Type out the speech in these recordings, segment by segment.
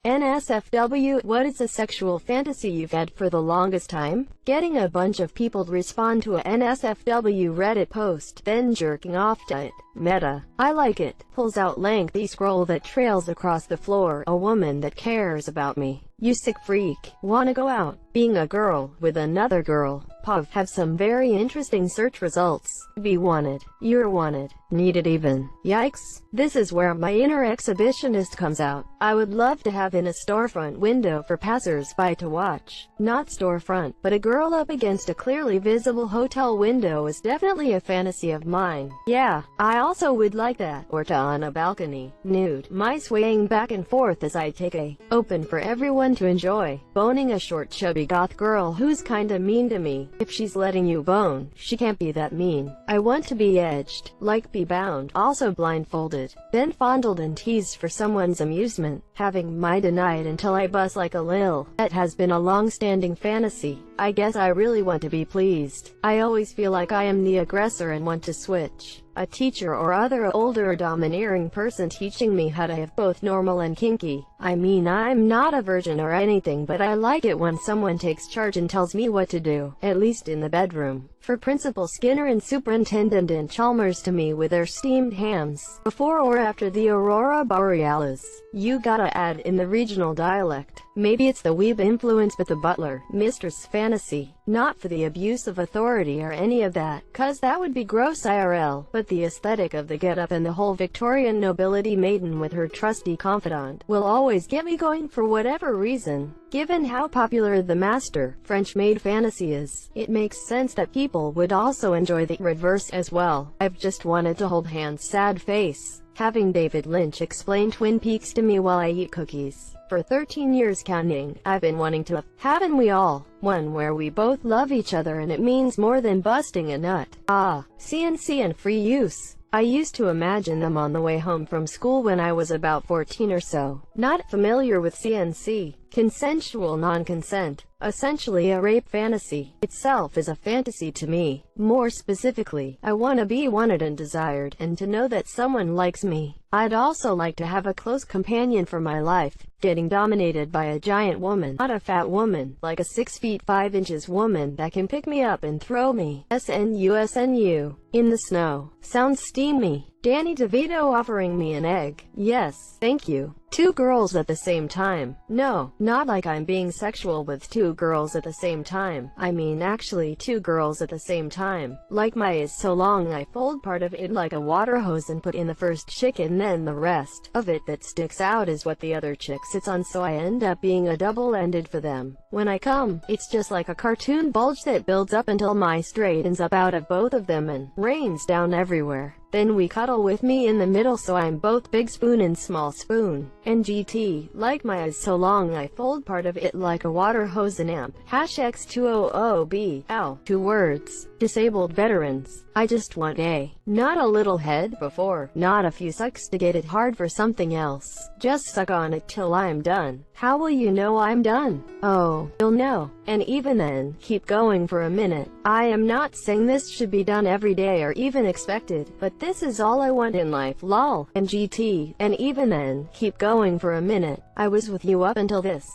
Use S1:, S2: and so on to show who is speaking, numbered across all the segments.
S1: NSFW, what is a sexual fantasy you've had for the longest time? Getting a bunch of people to respond to a NSFW Reddit post, then jerking off to it. Meta. I like it. Pulls out lengthy scroll that trails across the floor. A woman that cares about me. You sick freak. Wanna go out? Being a girl with another girl. Pov. Have some very interesting search results. Be wanted. You're wanted. Needed even. Yikes. This is where my inner exhibitionist comes out. I would love to have in a storefront window for passers-by to watch. Not storefront, but a girl up against a clearly visible hotel window is definitely a fantasy of mine. Yeah, I also would like that. Or to on a balcony. Nude. My swaying back and forth as I take a open for everyone to enjoy. Boning a short chubby goth girl who's kinda mean to me. If she's letting you bone, she can't be that mean. I want to be edged, like be bound, also blindfolded, then fondled and teased for someone's amusement, having my denied until I bust like a lil. That has been a long-standing fantasy. I guess I really want to be pleased. I always feel like I am the aggressor and want to switch. A teacher or other older or domineering person teaching me how to have both normal and kinky. I mean, I'm not a virgin or anything, but I like it when someone takes charge and tells me what to do, at least in the bedroom. For Principal Skinner and Superintendent Chalmers to me with their steamed hams, before or after the Aurora Borealis. You gotta add in the regional dialect. Maybe it's the weeb influence, but the butler, mistress fantasy. Not for the abuse of authority or any of that, cause that would be gross IRL, but the aesthetic of the getup and the whole Victorian nobility maiden with her trusty confidant will always get me going for whatever reason. Given how popular the master, French-maid fantasy is, it makes sense that people would also enjoy the reverse as well. I've just wanted to hold hands, sad face, having David Lynch explain Twin Peaks to me while I eat cookies. For 13 years counting, I've been wanting to, haven't we all? One where we both love each other and it means more than busting a nut. Ah, CNC and free use. I used to imagine them on the way home from school when I was about 14 or so. Not familiar with CNC. Consensual non-consent. Essentially a rape fantasy. Itself is a fantasy to me. More specifically, I want to be wanted and desired, and to know that someone likes me. I'd also like to have a close companion for my life, getting dominated by a giant woman, not a fat woman, like a 6 feet 5 inches woman that can pick me up and throw me, SNU, in the snow. Sounds steamy. Danny DeVito offering me an egg. Yes, thank you. 2 girls at the same time. No, not like I'm being sexual with 2 girls at the same time. I mean actually 2 girls at the same time. Like my is so long I fold part of it like a water hose and put in the first chick, and then the rest of it that sticks out is what the other chick sits on, so I end up being a double-ended for them. When I come, it's just like a cartoon bulge that builds up until my straightens up out of both of them and rains down everywhere. Then we cuddle with me in the middle, so I'm both big spoon and small spoon. NGT, like my is so long I fold part of it like a water hose and amp. #X200B. Ow. 2 words. Disabled veterans. I just want a, not a little head before, not a few sucks to get it hard for something else. Just suck on it till I'm done. How will you know I'm done? Oh, you'll know. And even then, keep going for a minute. I am not saying this should be done every day or even expected, but this is all I want in life, lol. And GT, and even then, keep going for a minute. I was with you up until this.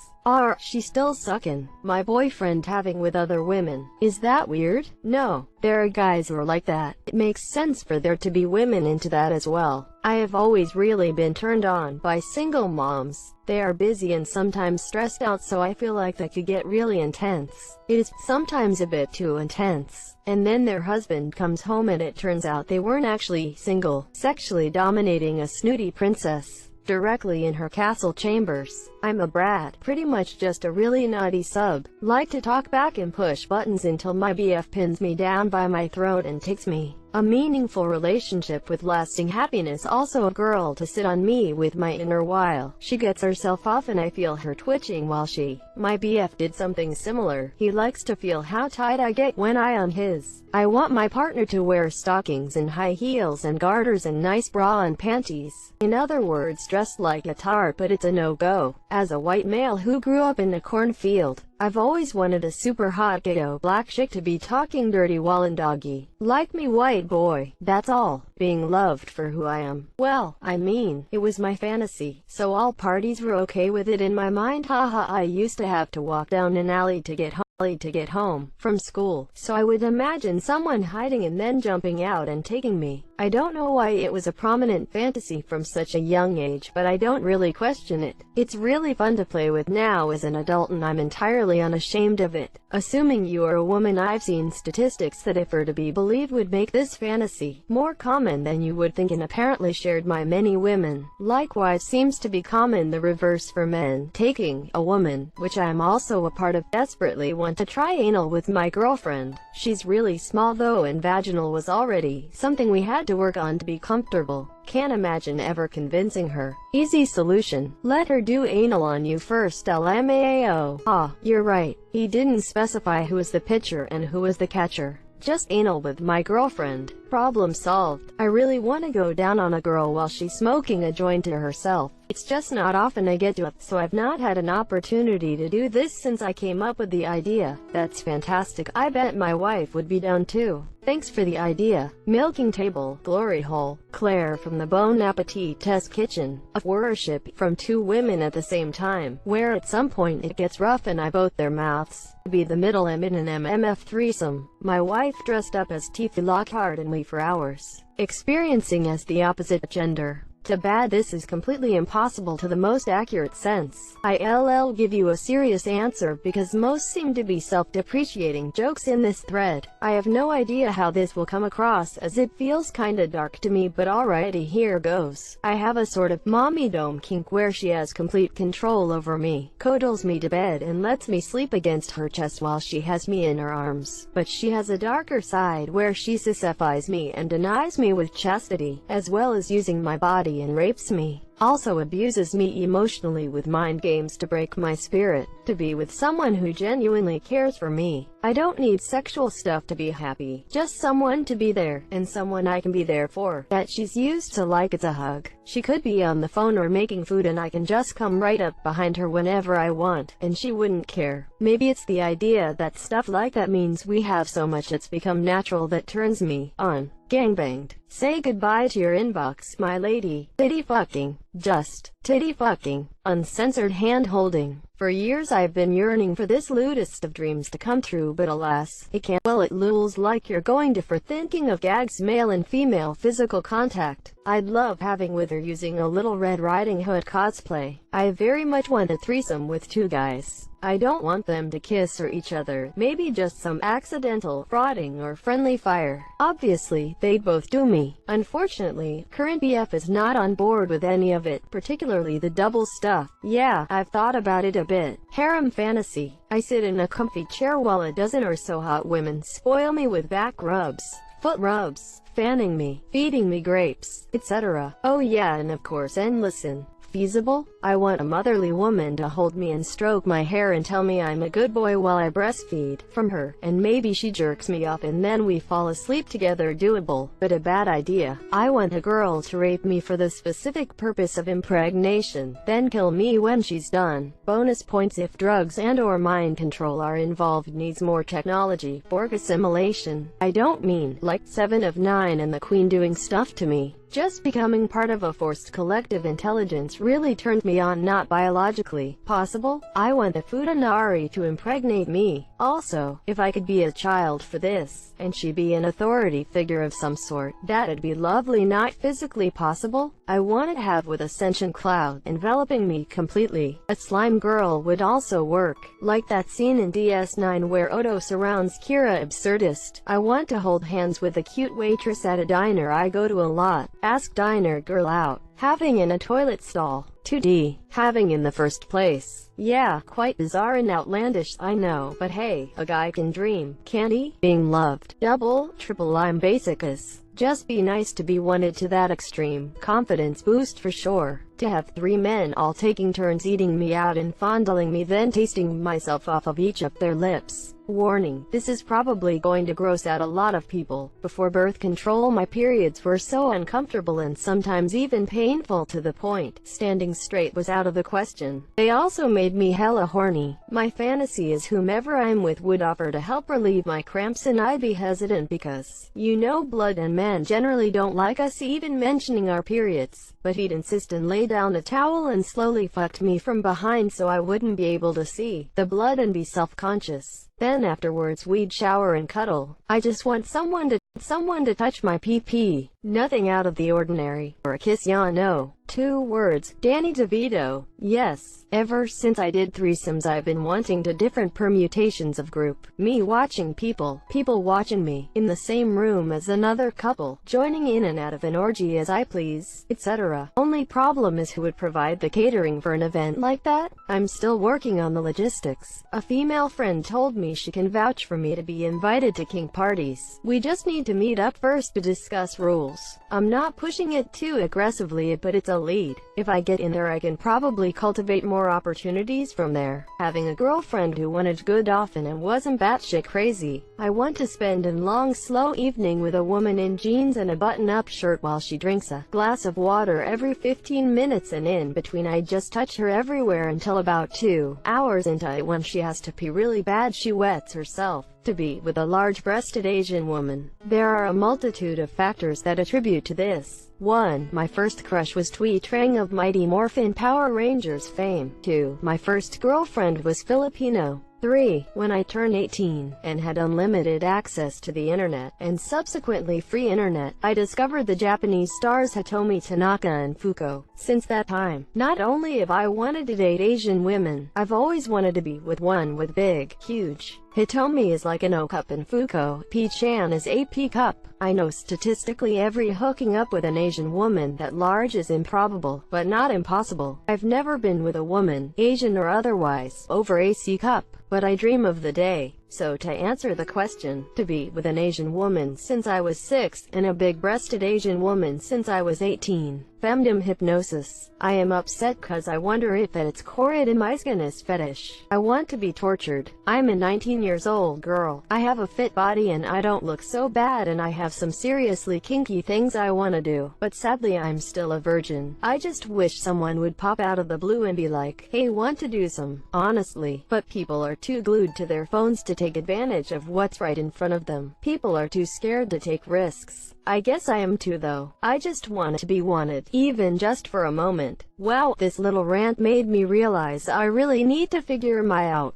S1: She's still sucking. My boyfriend having with other women. Is that weird? No. There are guys who are like that. It makes sense for there to be women into that as well. I have always really been turned on by single moms. They are busy and sometimes stressed out, so I feel like that could get really intense. It is sometimes a bit too intense. And then their husband comes home and it turns out they weren't actually single, sexually dominating a snooty princess directly in her castle chambers. I'm a brat, pretty much just a really naughty sub. Like to talk back and push buttons until my BF pins me down by my throat and takes me. A meaningful relationship with lasting happiness, also a girl to sit on me with my inner while she gets herself off and I feel her twitching while my BF did something similar. He likes to feel how tight I get when I am his. I want my partner to wear stockings and high heels and garters and nice bra and panties. In other words, dressed like a tart, but it's a no-go. As a white male who grew up in a cornfield, I've always wanted a super hot ghetto black chick to be talking dirty while in doggy. Like me white boy, that's all. Being loved for who I am. Well, I mean, it was my fantasy, so all parties were okay with it in my mind. Haha, I used to have to walk down an alley to get home from school, so I would imagine someone hiding and then jumping out and taking me. I don't know why it was a prominent fantasy from such a young age, but I don't really question it. It's really fun to play with now as an adult, and I'm entirely unashamed of it. Assuming you are a woman, I've seen statistics that, if are to be believed, would make this fantasy more common than you would think, and apparently shared by many women. Likewise seems to be common the reverse for men, taking a woman, which I'm also a part of. Desperately want to try anal with my girlfriend. She's really small though, and vaginal was already something we had to work on to be comfortable. Can't imagine ever convincing her. Easy solution: let her do anal on you first. LMAO. Ah, you're right. He didn't specify who was the pitcher and who was the catcher. Just anal with my girlfriend. Problem solved. I really want to go down on a girl while she's smoking a joint to herself. It's just not often I get to it, so I've not had an opportunity to do this since I came up with the idea. That's fantastic. I bet my wife would be down too. Thanks for the idea. Milking table, glory hole, Claire from the Bon Appetit test kitchen. A worship from two women at the same time, where at some point it gets rough and I both their mouths. Be the middle M in an MMF threesome. My wife dressed up as Tiffy Lockhart and we for hours, experiencing as the opposite gender. To bad, this is completely impossible to the most accurate sense. I'll give you a serious answer because most seem to be self-depreciating jokes in this thread. I have no idea how this will come across, as it feels kinda dark to me, but alrighty, here goes. I have a sort of mommy dome kink where she has complete control over me, cuddles me to bed and lets me sleep against her chest while she has me in her arms. But she has a darker side where she sissifies me and denies me with chastity, as well as using my body and rapes me. Also abuses me emotionally with mind games to break my spirit. To be with someone who genuinely cares for me. I don't need sexual stuff to be happy. Just someone to be there, and someone I can be there for. That she's used to like it's a hug. She could be on the phone or making food and I can just come right up behind her whenever I want, and she wouldn't care. Maybe it's the idea that stuff like that means we have so much it's become natural that turns me on. Gangbanged. Say goodbye to your inbox, my lady. Titty fucking. Just titty fucking. Uncensored hand holding. For years I've been yearning for this lewdest of dreams to come true, but alas, it can't. Well, it looks like you're going to for thinking of gags, male and female physical contact. I'd love having with her using a Little Red Riding Hood cosplay. I very much want a threesome with two guys. I don't want them to kiss or each other, maybe just some accidental frauding or friendly fire. Obviously, they'd both do me. Unfortunately, current BF is not on board with any of it, particularly the double stuff. Yeah, I've thought about it a bit. Harem fantasy. I sit in a comfy chair while a dozen or so hot women spoil me with back rubs, foot rubs, fanning me, feeding me grapes, etc. Oh yeah, and of course, and listen. Feasible? I want a motherly woman to hold me and stroke my hair and tell me I'm a good boy while I breastfeed from her, and maybe she jerks me off and then we fall asleep together. Doable, but a bad idea. I want a girl to rape me for the specific purpose of impregnation, then kill me when she's done. Bonus points if drugs and or mind control are involved. Needs more technology. Borg assimilation. I don't mean like 7 of 9 and the Queen doing stuff to me. Just becoming part of a forced collective intelligence really turned me on, not biologically. Possible? I want the Futanari to impregnate me. Also, if I could be a child for this, and she be an authority figure of some sort, that'd be lovely. Not physically possible? I want to have with a sentient cloud enveloping me completely. A slime girl would also work, like that scene in DS9 where Odo surrounds Kira absurdist. I want to hold hands with a cute waitress at a diner I go to a lot. Ask diner girl out. Having in a toilet stall. 2D. Having in the first place. Yeah, quite bizarre and outlandish, I know, but hey, a guy can dream, can't he? Being loved. Double, triple, I'm basic as Just be nice to be wanted to that extreme. Confidence boost for sure. To have 3 men all taking turns eating me out and fondling me, then tasting myself off of each of their lips. Warning, this is probably going to gross out a lot of people. Before birth control, my periods were so uncomfortable and sometimes even painful to the point standing straight was out of the question. They also made me hella horny. My fantasy is whomever I'm with would offer to help relieve my cramps, and I'd be hesitant because, you know, blood and men generally don't like us even mentioning our periods. But he'd insist and lay down a towel and slowly fucked me from behind so I wouldn't be able to see the blood and be self-conscious. Then afterwards we'd shower and cuddle. I just want someone to touch my pee-pee. Nothing out of the ordinary. Or a kiss, ya no. 2 words. Danny DeVito. Yes. Ever since I did threesomes, I've been wanting to different permutations of group. Me watching people watching me, in the same room as another couple, joining in and out of an orgy as I please, etc. Only problem is who would provide the catering for an event like that? I'm still working on the logistics. A female friend told me she can vouch for me to be invited to kink parties. We just need to meet up first to discuss rules. I'm not pushing it too aggressively, but it's a lead. If I get in there, I can probably cultivate more opportunities from there. Having a girlfriend who wanted good often and wasn't batshit crazy. I want to spend a long slow evening with a woman in jeans and a button-up shirt while she drinks a glass of water every 15 minutes, and in between I just touch her everywhere until about 2 hours into it, when she has to pee really bad she wets herself. To be with a large-breasted Asian woman. There are a multitude of factors that attribute to this. 1. My first crush was Twee Trang of Mighty Morphin Power Rangers fame. 2. My first girlfriend was Filipino. 3. When I turned 18, and had unlimited access to the internet, and subsequently free internet, I discovered the Japanese stars Hitomi Tanaka and Fuko. Since that time, not only have I wanted to date Asian women, I've always wanted to be with one with big, huge. Hitomi is like an O cup and Fuko, P-chan is a P cup. I know statistically every hooking up with an Asian woman that large is improbable, but not impossible. I've never been with a woman, Asian or otherwise, over a C cup, but I dream of the day. So to answer the question, to be with an Asian woman since I was 6, and a big-breasted Asian woman since I was 18. Femdom hypnosis. I am upset cause I wonder if at its core it am Icegoodness fetish. I want to be tortured. I'm a 19 years old girl. I have a fit body and I don't look so bad, and I have some seriously kinky things I wanna do. But sadly I'm still a virgin. I just wish someone would pop out of the blue and be like, hey, want to do some? Honestly. But people are too glued to their phones to take advantage of what's right in front of them. People are too scared to take risks. I guess I am too though. I just want to be wanted, even just for a moment. Wow, this little rant made me realize I really need to figure my out.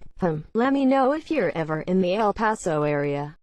S1: Let me know if you're ever in the El Paso area.